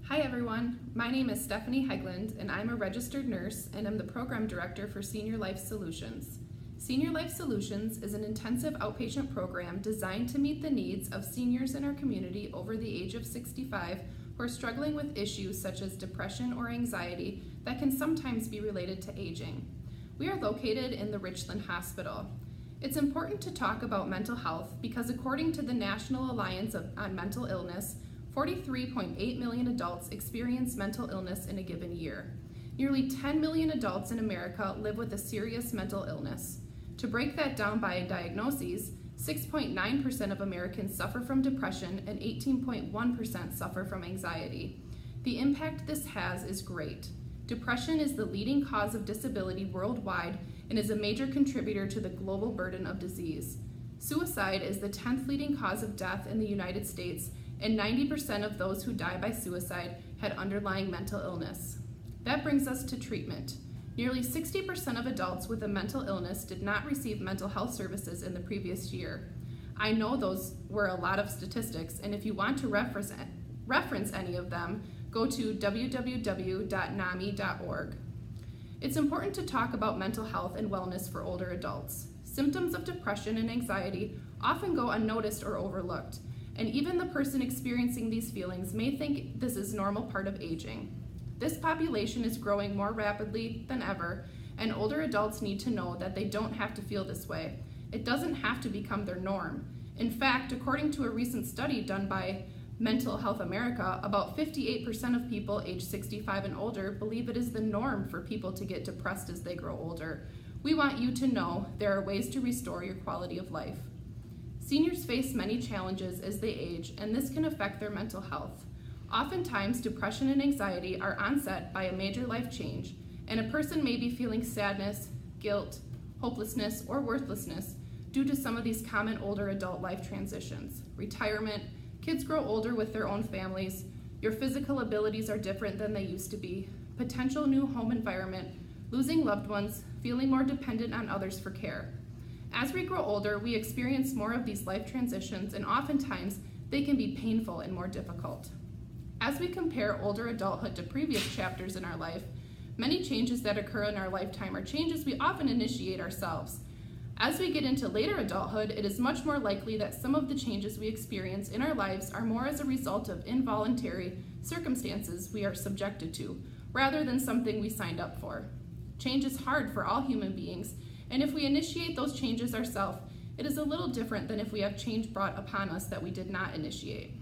Hi everyone, my name is Stephanie Hegland and I'm a registered nurse and I'm the Program Director for Senior Life Solutions. Senior Life Solutions is an intensive outpatient program designed to meet the needs of seniors in our community over the age of 65 who are struggling with issues such as depression or anxiety that can sometimes be related to aging. We are located in the Richland Hospital. It's important to talk about mental health because according to the National Alliance on Mental Illness, 43.8 million adults experience mental illness in a given year. Nearly 10 million adults in America live with a serious mental illness. To break that down by diagnoses, 6.9% of Americans suffer from depression and 18.1% suffer from anxiety. The impact this has is great. Depression is the leading cause of disability worldwide and is a major contributor to the global burden of disease. Suicide is the 10th leading cause of death in the United States, and 90% of those who die by suicide had underlying mental illness. That brings us to treatment. Nearly 60% of adults with a mental illness did not receive mental health services in the previous year. I know those were a lot of statistics, and if you want to reference any of them, go to www.nami.org. It's important to talk about mental health and wellness for older adults. Symptoms of depression and anxiety often go unnoticed or overlooked, and even the person experiencing these feelings may think this is a normal part of aging. This population is growing more rapidly than ever, and older adults need to know that they don't have to feel this way. It doesn't have to become their norm. In fact, according to a recent study done by Mental Health America, about 58% of people aged 65 and older believe it is the norm for people to get depressed as they grow older. We want you to know there are ways to restore your quality of life. Seniors face many challenges as they age, and this can affect their mental health. Oftentimes, depression and anxiety are onset by a major life change, and a person may be feeling sadness, guilt, hopelessness, or worthlessness due to some of these common older adult life transitions. Retirement, kids grow older with their own families, your physical abilities are different than they used to be, potential new home environment, losing loved ones, feeling more dependent on others for care. As we grow older, we experience more of these life transitions, and oftentimes they can be painful and more difficult. As we compare older adulthood to previous chapters in our life, many changes that occur in our lifetime are changes we often initiate ourselves. As we get into later adulthood, it is much more likely that some of the changes we experience in our lives are more as a result of involuntary circumstances we are subjected to, rather than something we signed up for. Change is hard for all human beings, and if we initiate those changes ourselves, it is a little different than if we have change brought upon us that we did not initiate.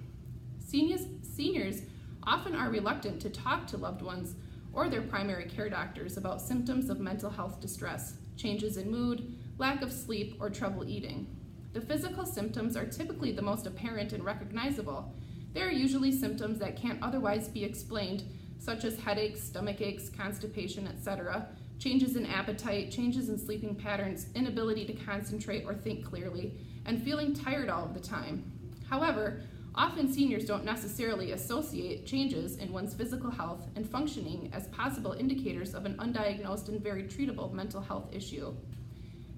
Seniors often are reluctant to talk to loved ones or their primary care doctors about symptoms of mental health distress, changes in mood, lack of sleep, or trouble eating. The physical symptoms are typically the most apparent and recognizable. They are usually symptoms that can't otherwise be explained, such as headaches, stomach aches, constipation, etc., changes in appetite, changes in sleeping patterns, inability to concentrate or think clearly, and feeling tired all of the time. However, often seniors don't necessarily associate changes in one's physical health and functioning as possible indicators of an undiagnosed and very treatable mental health issue.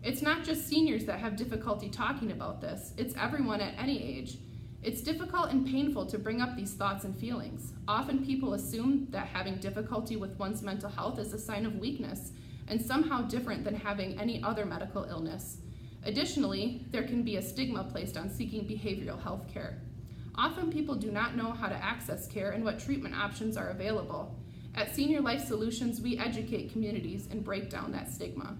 It's not just seniors that have difficulty talking about this, it's everyone at any age. It's difficult and painful to bring up these thoughts and feelings. Often people assume that having difficulty with one's mental health is a sign of weakness and somehow different than having any other medical illness. Additionally, there can be a stigma placed on seeking behavioral health care. Often people do not know how to access care and what treatment options are available. At Senior Life Solutions, we educate communities and break down that stigma.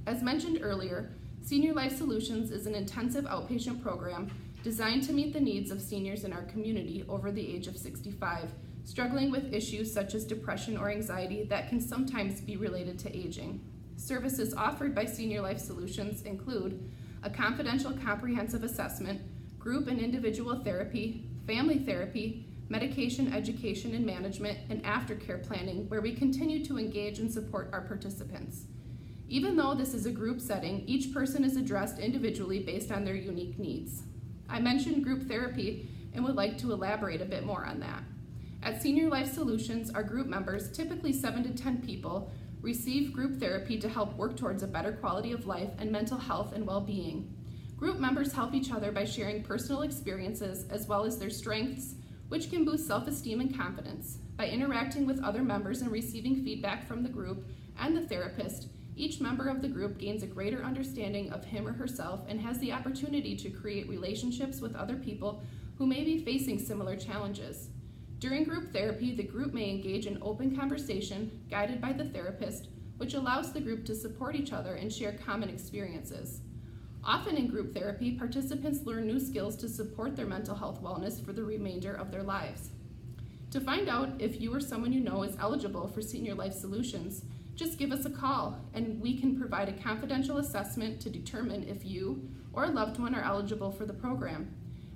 As mentioned earlier, Senior Life Solutions is an intensive outpatient program designed to meet the needs of seniors in our community over the age of 65, struggling with issues such as depression or anxiety that can sometimes be related to aging. Services offered by Senior Life Solutions include a confidential comprehensive assessment, group and individual therapy, family therapy, medication education and management, and aftercare planning, where we continue to engage and support our participants. Even though this is a group setting, each person is addressed individually based on their unique needs. I mentioned group therapy and would like to elaborate a bit more on that. At Senior Life Solutions, our group members, typically 7 to 10 people, receive group therapy to help work towards a better quality of life and mental health and well-being. Group members help each other by sharing personal experiences as well as their strengths, which can boost self-esteem and confidence. By interacting with other members and receiving feedback from the group and the therapist, each member of the group gains a greater understanding of him or herself and has the opportunity to create relationships with other people who may be facing similar challenges. During group therapy, the group may engage in open conversation guided by the therapist, which allows the group to support each other and share common experiences. Often in group therapy, participants learn new skills to support their mental health wellness for the remainder of their lives. To find out if you or someone you know is eligible for Senior Life Solutions, just give us a call and we can provide a confidential assessment to determine if you or a loved one are eligible for the program.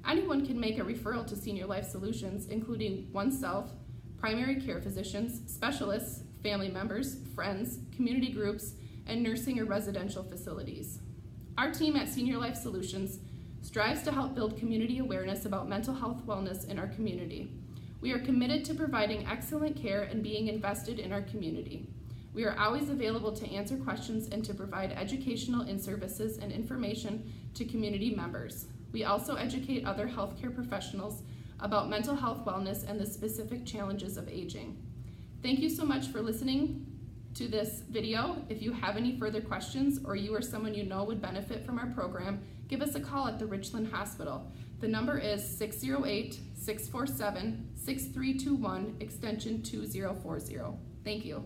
Anyone can make a referral to Senior Life Solutions, including oneself, primary care physicians, specialists, family members, friends, community groups, and nursing or residential facilities. Our team at Senior Life Solutions strives to help build community awareness about mental health wellness in our community. We are committed to providing excellent care and being invested in our community. We are always available to answer questions and to provide educational services and information to community members. We also educate other healthcare professionals about mental health wellness and the specific challenges of aging. Thank you so much for listening to this video. If you have any further questions or you or someone you know would benefit from our program, give us a call at the Richland Hospital. The number is 608-647-6321, extension 2040. Thank you.